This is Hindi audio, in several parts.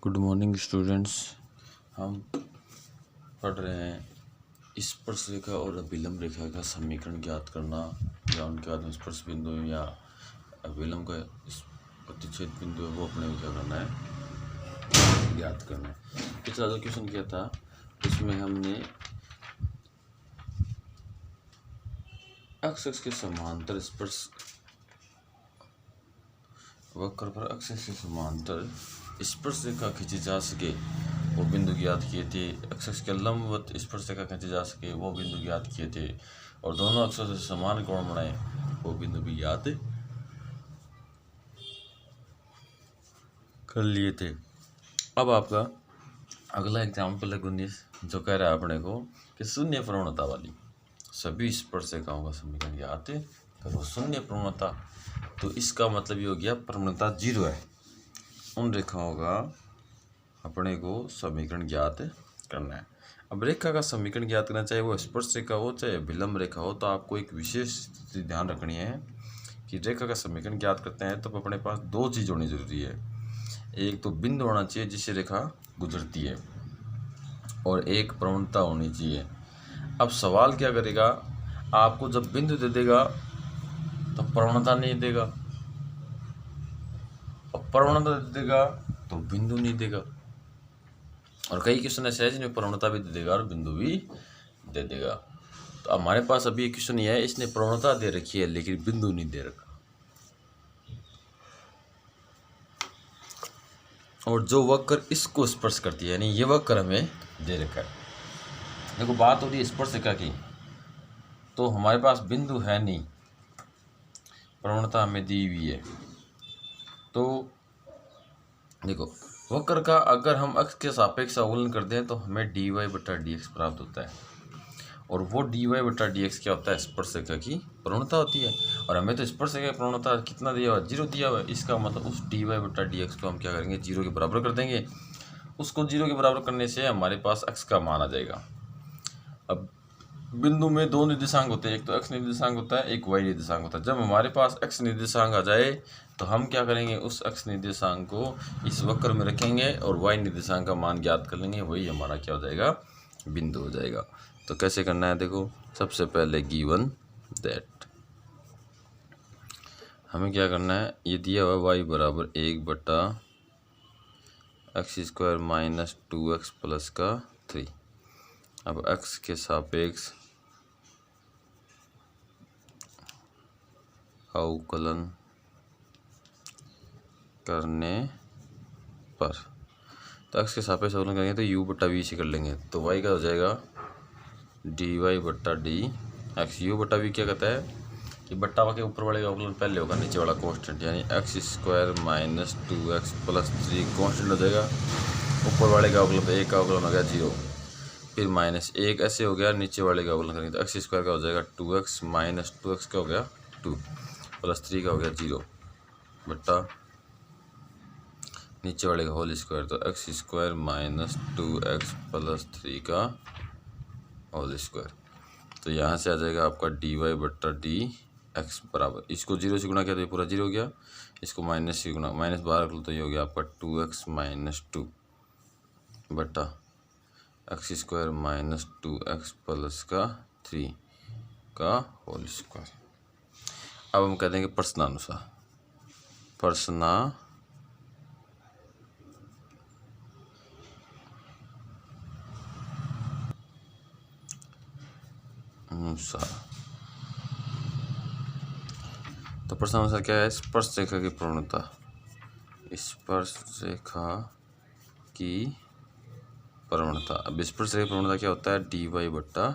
Good morning students. हम पढ़ रहे हैं स्पर्श रेखा और अभिलंब रेखा का समीकरण ज्ञात करना या उनके बाद में स्पर्श बिंदु या अभिलंब का प्रतिच्छेद बिंदु है वो अपने को क्या करना है, ज्ञात करना है। पिछला जो क्वेश्चन किया था उसमें हमने अक्ष के समांतर स्पर्श वक्र पर अक्ष के समांतर स्पर्श रेखा खींची जा सके वो बिंदु ज्ञात किए थे। अक्ष के लंबवत स्पर्श रेखा खींची जा सके वो बिंदु ज्ञात किए थे और दोनों अक्षों से समान कोण बनाए वो बिंदु भी ज्ञात कर लिए थे। अब आपका अगला एग्जाम्पल है 19 जो कह रहा है अपने को कि शून्य प्रवणता वाली सभी स्पर्श रेखाओं का समीकरण ज्ञात करो। शून्य प्रवणता तो इसका मतलब ये हो गया प्रवणता 0 है। उन रेखाओं का अपने को समीकरण ज्ञात करना है। अब रेखा का समीकरण ज्ञात करना, चाहे वो स्पर्श रेखा हो चाहे विलंब रेखा हो, तो आपको एक विशेष स्थिति ध्यान रखनी है कि रेखा का समीकरण ज्ञात करते हैं तो अपने पास दो चीज़ होनी जरूरी है। एक तो बिंदु होना चाहिए जिससे रेखा गुजरती है और एक प्रवणता होनी चाहिए। अब सवाल क्या करेगा, आपको जब बिंदु दे देगा तो प्रवणता नहीं देगा और प्रवणता दे देगा तो बिंदु नहीं देगा, और कई क्वेश्चन ऐसे है जिनमें प्रवणता भी दे देगा और बिंदु भी दे देगा। तो हमारे पास अभी क्वेश्चन ये है, इसने प्रवणता दे रखी है लेकिन बिंदु नहीं दे रखा, और जो वक्र इसको स्पर्श करती है यानी ये वक्र हमें दे रखा है। देखो बात हो रही है स्पर्श रेखा की, तो हमारे पास बिंदु है नहीं, प्रवणता हमें दी हुई है। तो देखो वक्र का अगर हम अक्ष के सापेक्ष अवकलन करते हैं तो हमें dy बटा dx प्राप्त होता है, और वो dy बटा dx क्या होता है, स्पर्श रेखा की प्रवणता होती है। और हमें तो स्पर्श रेखा की प्रवणता कितना दिया हुआ है, 0 दिया हुआ है। इसका मतलब उस dy बटा dx को हम क्या करेंगे, 0 के बराबर कर देंगे। उसको 0 के बराबर करने से हमारे पास अक्ष का मान आ जाएगा। अब बिंदु में दो निर्देशांक होते हैं, एक तो x निर्देशांक होता है, एक y निर्देशांक होता है। जब हमारे पास x निर्देशांक आ जाए तो हम क्या करेंगे, उस x निर्देशांक को इस वक्र में रखेंगे और y निर्देशांक का मान ज्ञात कर लेंगे, वही हमारा क्या हो जाएगा, बिंदु हो जाएगा। तो कैसे करना है, देखो सबसे पहले गिवन दैट हमें क्या करना है, ये दिया हुआ y बराबर 1 बटा x² माइनस 2x प्लस का 3। अब x के सापेक्ष अवकलन करने पर, तो x के सापेक्ष अवकलन करेंगे तो u बटा v से कर लेंगे, तो y का हो जाएगा dy बटा डी एक्स। u बटा v क्या कहता है कि बट्टा के ऊपर वाले का अवकलन पहले होगा, नीचे वाला कांस्टेंट, यानी x² minus 2x plus 3 constant हो जाएगा। ऊपर वाले का अवकलन, एक का अवकलन हो गया 0, फिर माइनस 1 ऐसे हो गया, नीचे वाले का अवकलन करेंगे तो x² का हो जाएगा 2x माइनस 2x का हो गया 2 प्लस 3 का हो गया 0 बट्टा नीचे वाले का होल स्क्वायर, तो x² माइनस 2x प्लस 3 का होल स्क्वायर। तो यहाँ से आ जाएगा आपका dy बट्टा डी एक्स बराबर, इसको 0 से गुणा किया तो ये पूरा 0 हो गया, इसको माइनस से गुणा माइनस बाहर रख लो तो ये हो गया आपका 2x माइनस 2 बट्टा x² माइनस 2x प्लस का 3 का होल स्क्वायर। अब हम कह देंगे प्रश्नानुसार, प्रश्नानुसार तो प्रश्नानुसार क्या है, स्पर्श रेखा की प्रवणता, स्पर्श रेखा की प्रवणता। अब स्पर्श रेखा की प्रवणता क्या होता है, dy बट्टा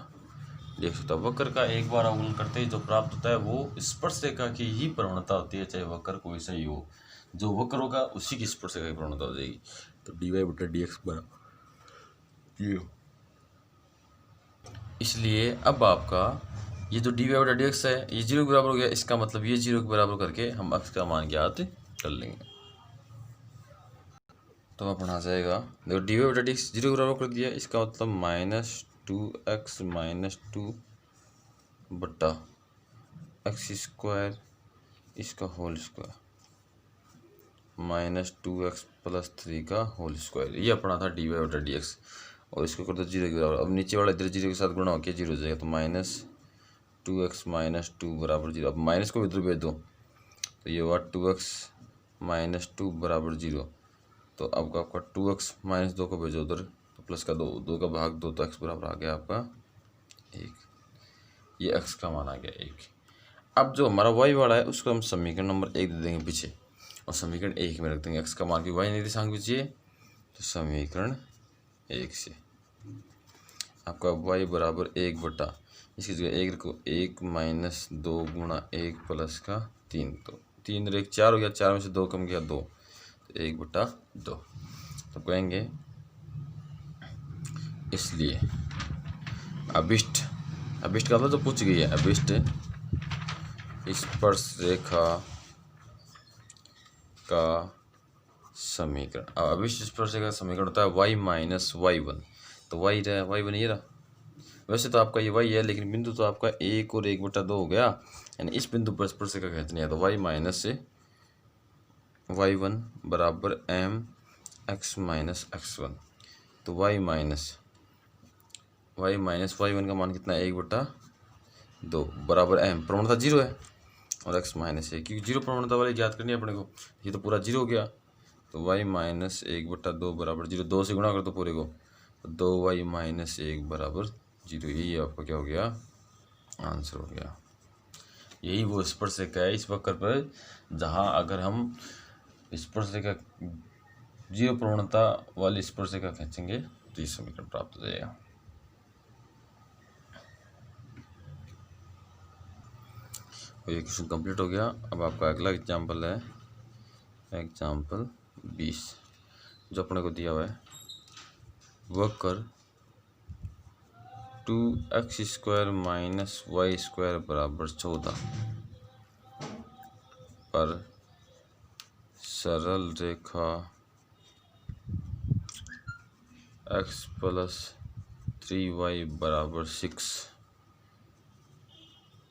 dx होता है। वक्र का एक बार अवकलन करते ही जो प्राप्त होता है वो स्पर्श रेखा की ही प्रवणता होती है, चाहे वक्र कोई सा ही हो, जो वक्र होगा उसी की स्पर्श रेखा की प्रवणता हो जाएगी। तो dy बट्टा dx बराबर ये, इसलिए अब आपका ये जो dy बटा dx है ये 0 के बराबर हो गया, इसका मतलब ये 0 के बराबर करके हम अक्ष का मान ज्ञात कर लेंगे। तो अपना आ जाएगा, देखो dy बटा dx 0 के बराबर कर दिया, इसका मतलब माइनस 2x माइनस 2 बट्टा x² इसका whole square minus 2x plus 3 का होल स्क्वायर, ये अपना था dy बटा dx। और इसको कर दो 0 के बराबर। अब नीचे वाला इधर 0 के साथ गुणा होकर 0 हो जाएगा, तो माइनस 2x माइनस 2 बराबर 0। अब माइनस को इधर भेज दो, तो ये हुआ 2x माइनस 2 बराबर 0। तो अब आपका 2x माइनस 2 को भेजो उधर, तो प्लस का 2 का भाग 2, तो x बराबर आ गया आपका 1। ये x का मान आ गया 1। अब जो हमारा y वाला है उसको हम समीकरण नंबर 1 दे देंगे पीछे, और समीकरण 1 में रख देंगे x का मान की y निर्देशांक पीछे, तो समीकरण 1 से आपका y बराबर 1 बटा, इसकी जगह 1 रखो, 1 माइनस 2 गुणा 1 प्लस का 3, तो 3 और 1 4 हो गया, 4 में से 2 कम गया 2, तो 1 बटा 2। तो कहेंगे इसलिए अभिष्ट, अभिष्ट का मतलब तो पूछ गई है, अभिष्ट स्पर्श रेखा का समीकरण। अब अभिष्ट स्पर्श रेखा का समीकरण होता है y माइनस y1, तो y रहा, y1 ये रहा। वैसे तो आपका ये y है, लेकिन बिंदु तो आपका 1 और 1 बटा 2 हो गया, यानी इस बिंदु पर स्पर्श रेखा खींचनी है, तो y माइनस से y1 बराबर m x माइनस x1, तो y माइनस y1 का मान कितना है 1 बटा 2 बराबर m, प्रवणता 0 है, और x माइनस 1, क्योंकि 0 प्रवणता वाली याद करनी है अपने को, ये तो पूरा 0 हो गया, तो y माइनस 1 बटा 2 बराबर 0, 2 से गुणा कर दो पूरे को, तो 2y माइनस 1 बराबर 0। यही आपका क्या हो गया, आंसर हो गया। यही वो स्पर्श रेखा है इस वक्र पर, जहाँ अगर हम स्पर्श रेखा 0 प्रवणता वाली स्पर्श रेखा खींचेंगे तो ये समीकरण प्राप्त हो जाएगा। और ये क्वेश्चन कंप्लीट हो गया। अब आपका अगला एग्जाम्पल है एग्जाम्पल 20, जो अपने को दिया हुआ है, वक्र 2x square minus Y square बराबर 14 पर सरल रेखा x प्लस 3y बराबर 6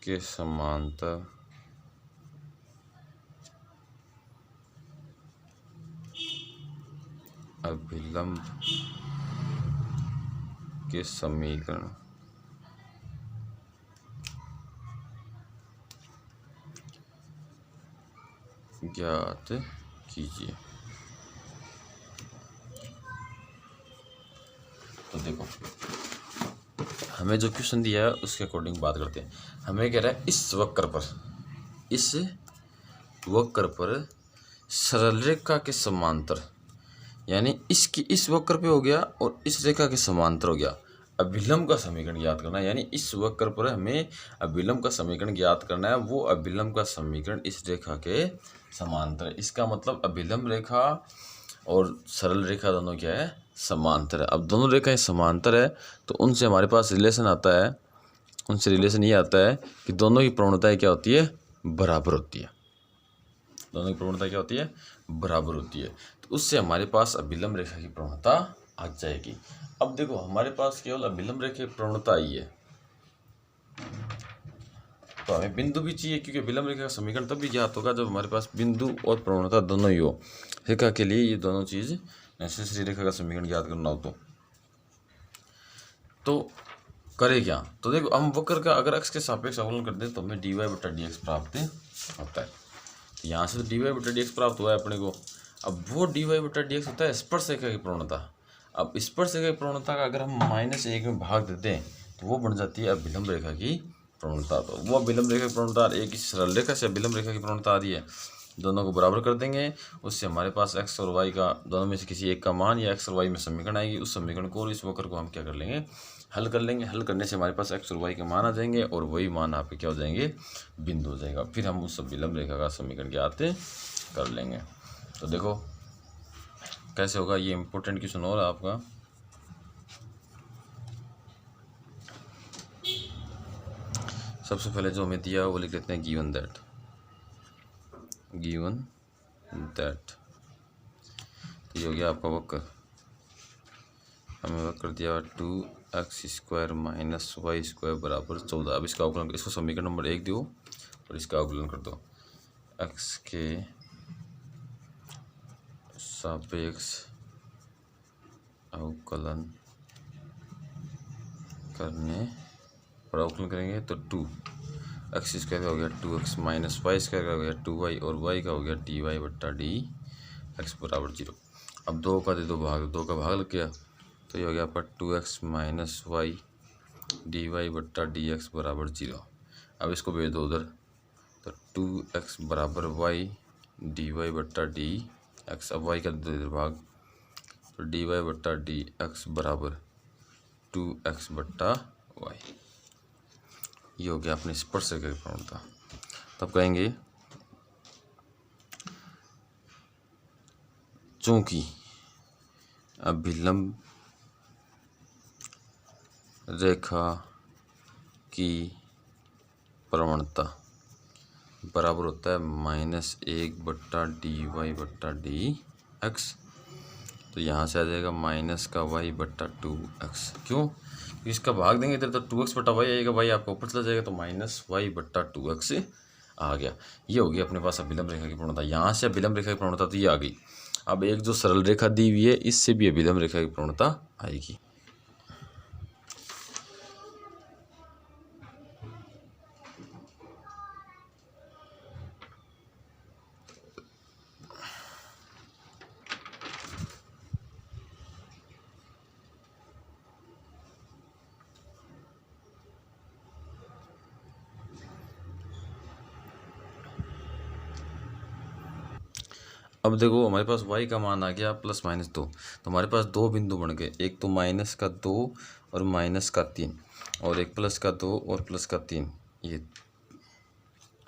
के समांतर अभिलंब के समीकरण ज्ञात कीजिए। तो देखो, हमें जो क्वेश्चन दिया है उसके अकॉर्डिंग बात करते हैं। हमें कह रहा है इस वक्र पर सरल रेखा के समांतर, यानी इसकी इस वक्र पे हो गया और इस रेखा के समांतर हो गया, अभिलंब का समीकरण ज्ञात करना है। यानी इस वक्र पर हमें अभिलंब का समीकरण ज्ञात करना है, वो अभिलंब का समीकरण इस रेखा के समांतर है। इसका मतलब अभिलंब रेखा और सरल रेखा दोनों क्या है, समांतर है। अब दोनों रेखाएं समांतर है तो उनसे हमारे पास रिलेशन आता है, उनसे रिलेशन ये आता है कि दोनों की प्रवणताएं क्या होती है, बराबर होती है। दोनों की प्रवणता क्या होती है, बराबर होती है। तो उससे हमारे पास अभिलंब रेखा की प्रवणता आ जाएगी। अब देखो, हमारे पास केवल अभिलंब रेखा की प्रवणता आई है, तो हमें बिंदु भी चाहिए, क्योंकि अभिलंब रेखा का समीकरण तब भी ज्ञात होगा जब हमारे पास बिंदु और प्रवणता दोनों ही हो। रेखा के लिए ये दोनों चीज़ नेसेसरी, रेखा का समीकरण ज्ञात करना हो तो करें क्या। तो देखो, हम वक्र का अगर x के सापेक्ष अवकलन कर दें तो हमें dy बटा dx प्राप्त होता है। तो यहाँ से तो dy बटा dx प्राप्त हुआ है अपने को। अब वो dy बटा dx होता है स्पर्श रेखा की प्रवणता। अब स्पर्श रेखा की प्रवणता का अगर हम -1 में भाग देते हैं तो वो बन जाती है अभिलंब रेखा की प्रवणता। तो वो अभिलंब रेखा की प्रवणता एक ही सरल रेखा से अभिलंब रेखा की प्रवणता आ रही है, दोनों को बराबर कर देंगे, उससे हमारे पास x और y का दोनों में से किसी एक का मान या x और y में समीकरण आएगी। उस समीकरण को और इस वक्र को हम क्या कर लेंगे, हल कर लेंगे। हल करने से हमारे पास x और y के मान आ जाएंगे और वही मान आपके क्या हो जाएंगे, बिंदु हो जाएगा। फिर हम उस अभिलंब रेखा का समीकरण ज्ञात कर लेंगे। तो देखो कैसे होगा, ये इम्पोर्टेंट क्वेश्चन हो रहा है आपका। सबसे पहले जो हमें दिया वो लिख लेते हैं गिवन दैट। तो ये हो गया आपका वक्र। हमें वक्र दिया 2x square minus Y square बराबर 14। अब इसका अवकलन, इसको समीकरण नंबर 1 दो और इसका अवकलन कर दो। x के सापेक्ष अवकलन करने पर अवकलन करेंगे तो 2x² का हो गया 2x माइनस y² का हो गया 2y और y का हो गया dy बट्टा डी एक्स बराबर 0। अब 2 का दे दो भाग, 2 का भाग लग गया तो ये हो गया आपका 2x minus y d y बट्टा डी एक्स बराबर 0। अब इसको भेज दो उधर तो 2x बराबर y डी वाई बट्टा डी एक्स। अब y का दे दो इधर भाग तो डी वाई बट्टा डी एक्स बराबर 2x बट्टा y। ये हो गया अपनी स्पर्शरेखा की प्रवणता। तब कहेंगे चूंकि अभिलंब रेखा की प्रवणता बराबर होता है -1 बट्टा डी वाई बट्टा डी एक्स, तो यहाँ से आ जाएगा माइनस का y बट्टा 2x। क्यों? इसका भाग देंगे इधर तो 2x बट्टा y आएगा, y आपको ऊपर चला जाएगा तो माइनस y बट्टा 2x आ गया। ये होगी अपने पास अभिलंब रेखा की प्रवणता। यहाँ से अभिलंब रेखा की प्रवणता तो ये आ गई। अब एक जो सरल रेखा दी हुई है इससे भी अभिलंब रेखा की प्रवणता आएगी। अब देखो हमारे पास y का मान आ गया +-2, तो हमारे पास दो बिंदु बन गए, एक तो -2 और -3 और एक +2 और +3। ये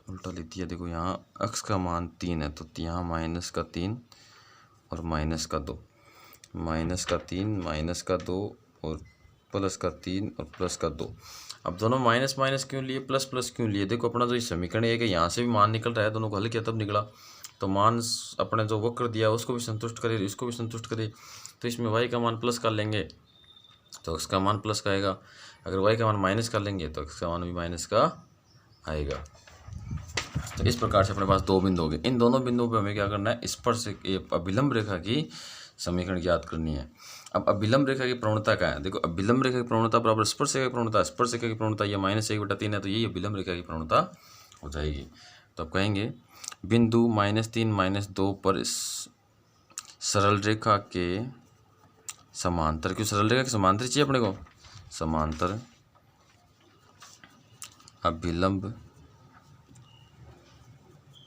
उल्टा लिख दिया। देखो यहाँ x का मान 3 है तो यहाँ -3 और -2, -3 और +3 और +2। अब दोनों माइनस माइनस क्यों लिए, प्लस प्लस क्यों लिए? देखो अपना जो ये समीकरण है कि यहाँ से भी मान निकल रहा है, दोनों को हल किया तब निकला, तो मान अपने जो वक्र दिया उसको भी संतुष्ट करे, इसको भी संतुष्ट करे। तो इसमें y का मान प्लस कर लेंगे तो x का मान प्लस का आएगा, अगर y का मान माइनस कर लेंगे तो x का मान भी माइनस का आएगा। तो इस प्रकार से अपने पास दो बिंदु हो गए। इन दोनों बिंदुओं पे हमें क्या करना है, स्पर्श अभिलंब रेखा की समीकरण ज्ञात करनी है। अब अभिलंब रेखा की प्रवणता क्या है? देखो अभिलंब रेखा की प्रवणता बराबर स्पर्श रेखा की प्रवणता, स्पर्श रेखा की प्रवणता ये -1/3 है, तो यही अभिलंब रेखा की प्रवणता हो जाएगी। तो अब कहेंगे बिंदु -3 -2 पर इस सरल रेखा के समांतर, क्यों सरल रेखा के समांतर चाहिए अपने को, समांतर अभिलंब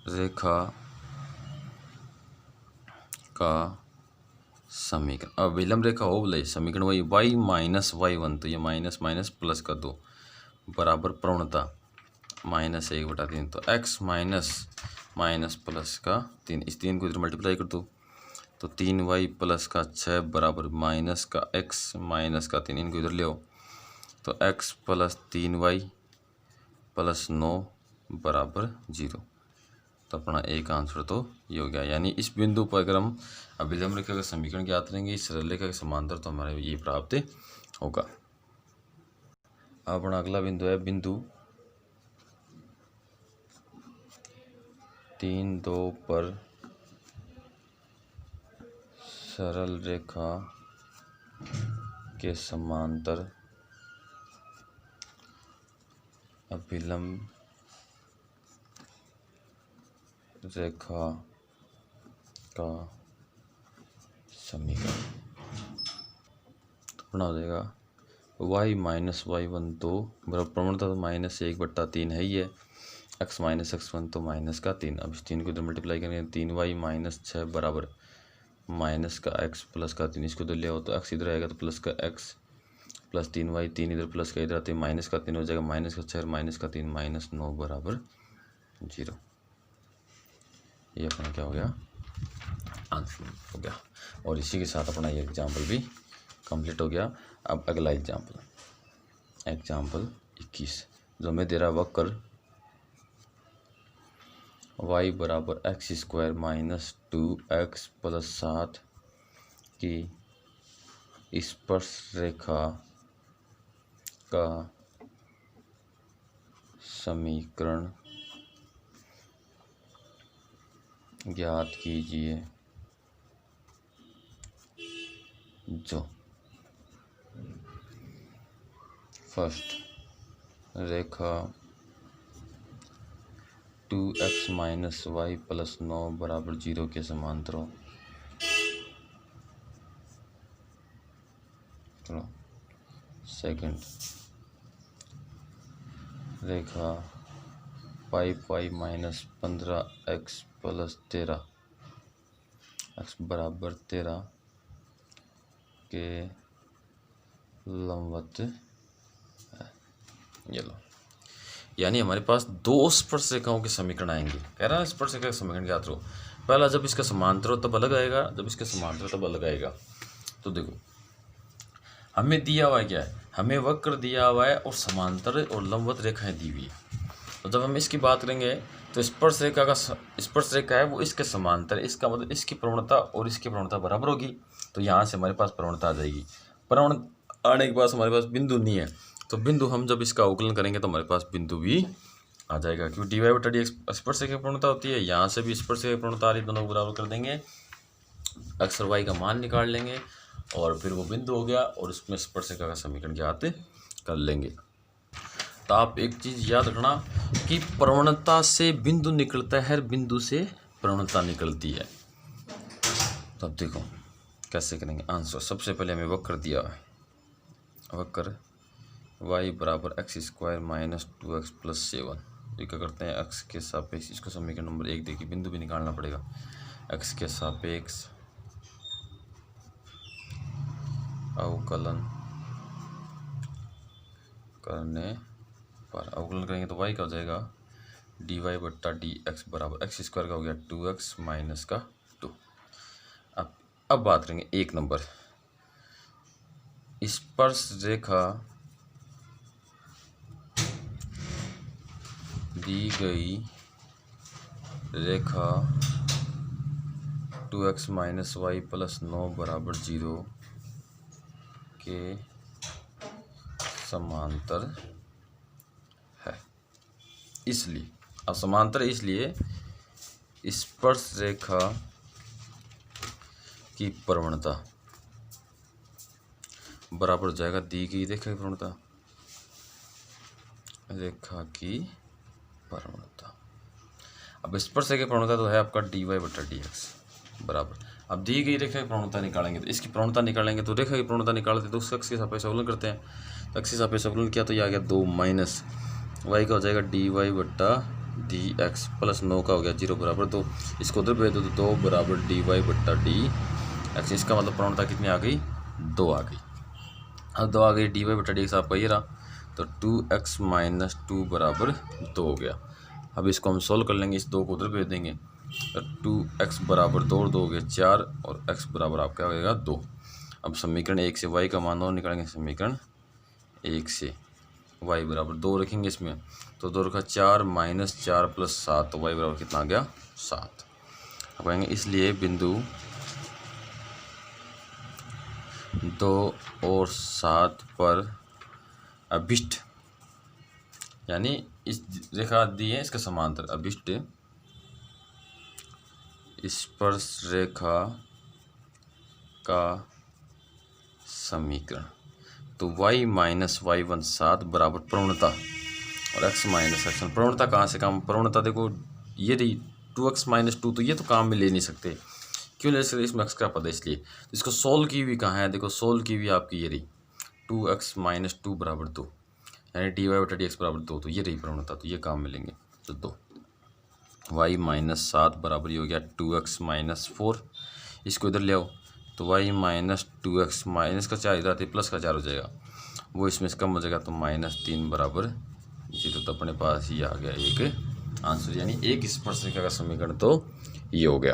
रेखा का समीकरण, अभिलंब रेखा हो बोले समीकरण वही y माइनस y1, तो ये माइनस माइनस प्लस का 2 बराबर प्रवणता -1/3, तो x माइनस माइनस प्लस का 3, इस 3 को इधर मल्टीप्लाई कर दो तो 3y प्लस का 6 बराबर माइनस का x माइनस का 3, इनको इधर ले आओ तो x प्लस 3y प्लस 9 बराबर 0। तो अपना एक आंसर तो ये हो गया। यानी इस बिंदु पर अगर हम अभिलंब रेखा का समीकरण ज्ञात करेंगे इस सरल रेखा के समांतर, तो हमारे ये प्राप्त होगा। अपना अगला बिंदु है बिंदु 3-2 पर सरल रेखा के समांतर अभिलंब रेखा का समीकरण तो अपना हो जाएगा y माइनस y1 2 बराबर प्रवणता तो -1/3 है ही है, x माइनस x1 तो माइनस का 3। अब इस 3 को इधर मल्टीप्लाई करेंगे 3y माइनस 6 बराबर माइनस का x प्लस का 3, इसको इधर ले आओ तो x इधर आएगा तो प्लस का x प्लस 3y 3 इधर प्लस का इधर आते माइनस का 3 हो जाएगा, माइनस का 6 माइनस का 3 -9 बराबर 0। ये अपना क्या हो गया, आंसर हो गया। और इसी के साथ अपना ये एग्जाम्पल भी कंप्लीट हो गया। अब अगला एग्जाम्पल 21 जो मैं दे रहा वक्र y बराबर x² - 2x + 7 की स्पर्श रेखा का समीकरण ज्ञात कीजिए। जो फर्स्ट रेखा 2x माइनस वाई प्लस 9 बराबर 0 के समांतर हो। सेकंड रेखा 5y minus 15x plus 13 x बराबर 13 के लंबवत है। ये लो, यानी हमारे पास दो स्पर्श रेखाओं के समीकरण आएंगे। कह रहा है स्पर्श रेखा का समीकरण ज्ञात करो। पहला जब इसका समांतर हो तब अलग आएगा, जब इसका समांतर हो तब अलग आएगा। तो देखो हमें दिया हुआ है क्या है, हमें वक्र दिया हुआ है और समांतर और लंबवत रेखाएं दी हुई है। तो जब हम इसकी बात करेंगे तो स्पर्श रेखा है वो इसके समांतर, इसका मतलब इसकी प्रवणता और इसकी प्रवणता बराबर होगी। तो यहाँ से हमारे पास प्रवणता आ जाएगी। प्रवणता आने के बाद हमारे पास बिंदु नहीं है, तो बिंदु हम जब इसका अवकलन करेंगे तो हमारे पास बिंदु भी आ जाएगा, क्योंकि डी वाई बटा डी एक्स स्पर्श रेखा की प्रवणता होती है। यहाँ से भी स्पर्श रेखा की प्रवणता आ रही, दोनों को बराबर कर देंगे, एक्स और वाई का मान निकाल लेंगे और फिर वो बिंदु हो गया और उसमें स्पर्श रेखा का समीकरण ज्ञात कर लेंगे। तो आप एक चीज़ याद रखना कि प्रवणता से बिंदु निकलता है, हर बिंदु से प्रवणता निकलती है। तो अब देखो कैसे करेंगे आंसर। सबसे पहले हमें वक्र दिया है, वक्र y बराबर x square minus 2x plus 7। ये क्या करते हैं, x के सापेक्ष, इसको समीकरण नंबर 1 देखिए, बिंदु भी निकालना पड़ेगा। x के सापेक्ष अवकलन करने पर, अवकलन करेंगे तो y का हो जाएगा dy बट्टा डी एक्स बराबर एक्स स्क्वायर का हो गया 2x माइनस का 2। अब बात करेंगे 1 नंबर, स्पर्श रेखा दी गई रेखा 2x माइनस वाई प्लस 9 बराबर 0 के समांतर है। इसलिए अब समांतर इसलिए स्पर्श रेखा की प्रवणता बराबर हो जाएगा दी गई रेखा की प्रवणता, रेखा की प्रवणता। अब स्पर्श रेखा की प्रवणता तो है आपका dy बटा dx बराबर। अब दी गई रेखा की प्रवणता निकालेंगे तो इसकी प्रवणता निकालेंगे, तो रेखा की प्रवणता निकालते तो उसका x के सापेक्ष अवकलन करते हैं। तो x के सापेक्ष अवकलन किया तो ये आ गया 2 माइनस y का हो जाएगा dy बटा dx प्लस 9 का हो गया 0 बराबर 2। इसको उधर भेज दो तो 2 बराबर dy बटा dx। इसका मतलब प्रवणता कितनी आ गई, 2 आ गई। अब 2 आ गई, dy बटा dx आपका ये रहा, तो 2x माइनस 2 बराबर 2 हो गया। अब इसको हम सोल्व कर लेंगे, इस 2 को उधर भेज देंगे, तो 2x बराबर 2 और 2 हो गया 4 और x बराबर आपका होगा 2। अब समीकरण 1 से y का मान और निकालेंगे, समीकरण 1 से y बराबर 2 रखेंगे इसमें, तो 2 रखा 4 माइनस 4 प्लस 7, तो y बराबर कितना आ गया 7। अब कहेंगे इसलिए बिंदु 2 और 7 पर अभिष्ट, यानी इस रेखा दी है इसका समांतर अभिष्ट स्पर्श रेखा का समीकरण, तो y माइनस y1 7 बराबर प्रवणता और x माइनस x1। प्रवणता कहाँ से काम, प्रवणता देखो ये रही 2x माइनस 2, तो ये तो काम में ले नहीं सकते। क्यों ले सकते, इसमें x का पद है इसलिए। तो इसको सोल्व की हुई कहाँ है, देखो सोल्व की हुई आपकी ये रही 2x माइनस 2 बराबर 2, यानी dy बटा dx बराबर 2, तो ये रही प्रवणता, तो ये काम मिलेंगे। तो 2 y माइनस 7 बराबर ये हो गया 2x माइनस 4, इसको इधर ले आओ तो y माइनस 2x माइनस का 4 इधर आते प्लस का 4 हो जाएगा, वो इसमें से कम हो जाएगा, तो माइनस 3 बराबर 0। तो अपने पास ही आ गया एक आंसर, यानी एक स्पर्श रेखा का समीकरण तो ये हो गया।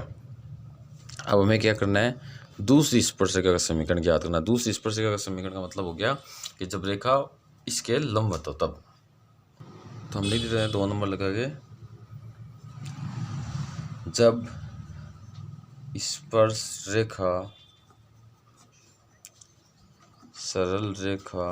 अब हमें क्या करना है, दूसरी स्पर्श रेखा का समीकरण ज्ञात करना। दूसरी स्पर्श रेखा का समीकरण का मतलब हो गया कि जब रेखा इसके लंबवत हो तब। तो हम लिख देते हैं 2 नंबर लगा के, जब स्पर्श रेखा सरल रेखा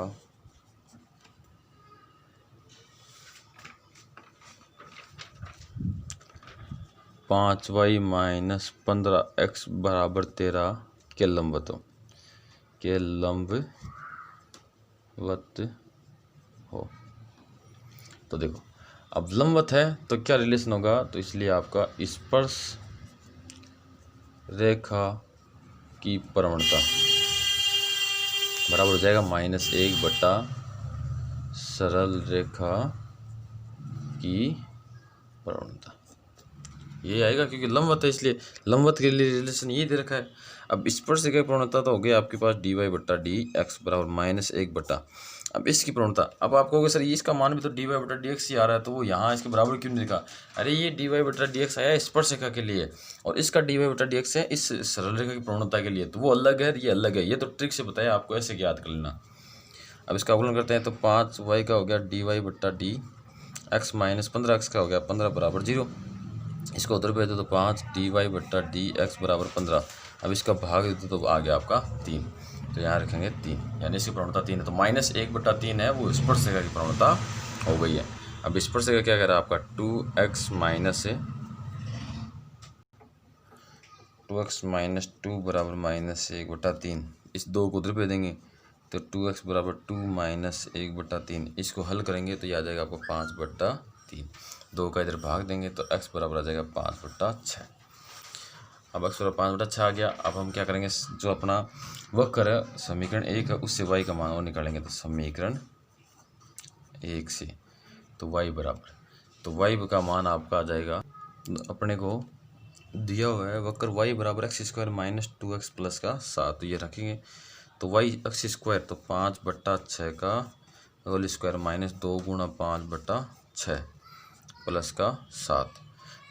पाँच वाई माइनस 15x बराबर 13 के लंबवत हो। के लंबवत हो। तो देखो अब लंबवत है तो क्या रिलेशन होगा, तो इसलिए आपका स्पर्श रेखा की प्रवणता बराबर हो जाएगा -1 बटा सरल रेखा की प्रवणता। ये आएगा क्योंकि लंबवत है, इसलिए लंबवत के लिए रिलेशन ये दे रखा है। अब स्पर्श रेखा की प्रवणता तो हो गया आपके पास dy बटा डी एक्स बराबर -1 बटा, अब इसकी प्रवणता, अब आपको कहोगे सर ये इसका मान भी तो dy बटा डी एक्स ही आ रहा है, तो वो यहाँ इसके बराबर क्यों नहीं लिखा। अरे ये dy बटा डी एक्स आया स्पर्श रेखा के लिए और इसका dy बटा डी एक्स है इस सरल रेखा की प्रवणता के लिए, तो वो अलग है ये अलग है। ये तो ट्रिक से बताया आपको, ऐसे याद कर लेना। अब इसका अवकलन करते हैं तो 5y का हो गया dy बटा डी एक्स -15x का हो गया 15 बराबर 0। इसको उधर भेज दो तो 5 dy बटा डी एक्स बराबर 15। अब इसका भाग दे दो तो आ गया आपका 3, तो यहाँ रखेंगे 3, यानी इसकी प्रवणता 3 है। तो -1 बटा 3 है वो स्पर्श रेखा की प्रवणता हो गई है। अब स्पर्श रेखा क्या कह रहा है आपका 2x - 2 बराबर -1 बटा 3। इस 2 को उधर भेज देंगे तो 2x बराबर 2 - 1 बटा 3। इसको हल करेंगे तो ये आ जाएगा आपको 5 बटा 3। 2 का इधर भाग देंगे तो x बराबर आ जाएगा 5 बटा 6। अब x बराबर 5 बटा 6 आ गया। अब हम क्या करेंगे, जो अपना वक्र है समीकरण 1 है उससे y का मान वो निकालेंगे। तो समीकरण 1 से तो y बराबर, तो y का मान आपका आ जाएगा, अपने को दिया हुआ है वक्र y बराबर x² - 2x प्लस का 7, तो ये रखेंगे तो y x² तो 5 बटा 6 का होल स्क्वायर -2 गुणा 5 बटा 6 प्लस का 7।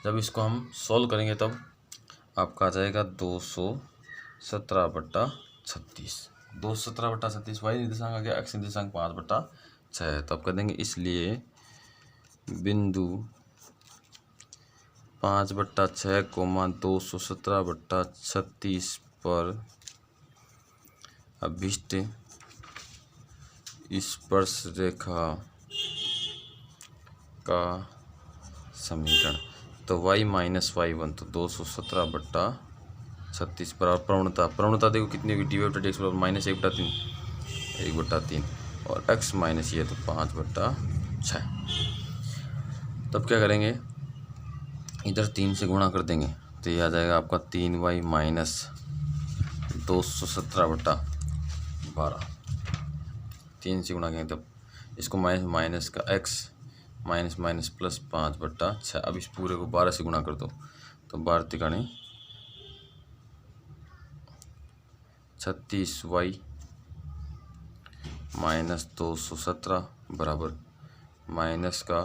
जब इसको हम सॉल्व करेंगे तब आपका आ जाएगा 217 बटा 36। 217 बटा 36 y निर्देशांक आ गया, x निर्देशांक 5 बटा 6 है। तो आप कर देंगे इसलिए बिंदु 5 बटा 6 कोमा 217 बटा 36 पर अभिष्ट स्पर्श रेखा का समीकरण। तो y - y1 तो 217 बटा 36 बराबर प्रवणता देखो कितनी हुई, dy बटा डी एक्स बराबर -1 बटा 3 1 बटा 3 और x माइनस ये तो 5 बटा 6। तब क्या करेंगे, इधर 3 से गुणा कर देंगे तो ये आ जाएगा आपका 3y - 217 बटा 12। 3 से गुणा करेंगे तब इसको माइनस का x माइनस प्लस 5 बटा 6। अब इस पूरे को 12 से गुणा कर दो तो 12 तिकानी 36y - 217 बराबर माइनस का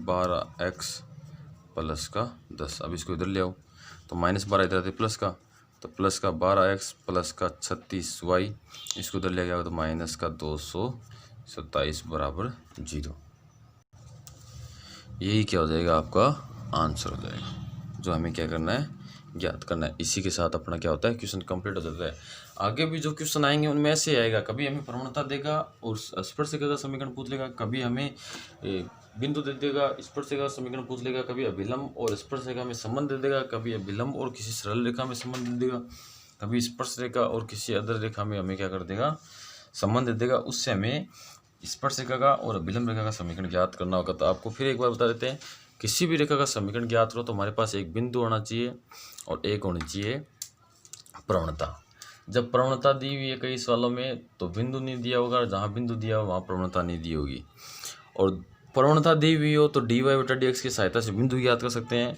12x प्लस का 10। अब इसको इधर ले आओ तो -12 इधर आते प्लस का, तो प्लस का 12x प्लस का 36y, इसको इधर ले गया तो माइनस का 227 बराबर 0। यही क्या हो जाएगा, आपका आंसर हो जाएगा, जो हमें क्या करना है, ज्ञात करना है। इसी के साथ अपना क्या होता है, क्वेश्चन कंप्लीट हो जाता है। आगे भी जो क्वेश्चन आएंगे उनमें ऐसे आएगा, कभी हमें प्रवणता देगा और स्पर्श रेखा का समीकरण पूछ लेगा, कभी हमें बिंदु दे देगा स्पर्श रेखा का समीकरण पूछ लेगा, कभी अभिलंब और स्पर्श रेखा में संबंध दे देगा, कभी अभिलंब और किसी सरल रेखा में संबंध दे देगा, कभी स्पर्श रेखा और किसी अदर रेखा में हमें क्या कर देगा, संबंध दे देगा। उससे हमें स्पर्श रेखा का और अभिलंब रेखा का समीकरण ज्ञात करना होगा। तो आपको फिर एक बार बता देते हैं, किसी भी रेखा का समीकरण ज्ञात करो तो हमारे पास एक बिंदु होना चाहिए और एक होनी चाहिए प्रवणता। जब प्रवणता दी हुई है कई सवालों में तो बिंदु नहीं दिया होगा, जहाँ बिंदु दिया हो वहाँ प्रवणता नहीं दी होगी। और प्रवणता दी हुई हो तो dy बटा डी एक्स की सहायता से बिंदु ज्ञात कर सकते हैं,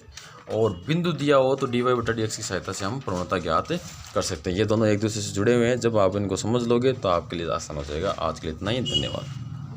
और बिंदु दिया हो तो dy बटा डी एक्स की सहायता से हम प्रवणता ज्ञात कर सकते हैं। ये दोनों एक दूसरे से जुड़े हुए हैं। जब आप इनको समझ लोगे तो आपके लिए आसान हो जाएगा। आज के लिए इतना ही, धन्यवाद।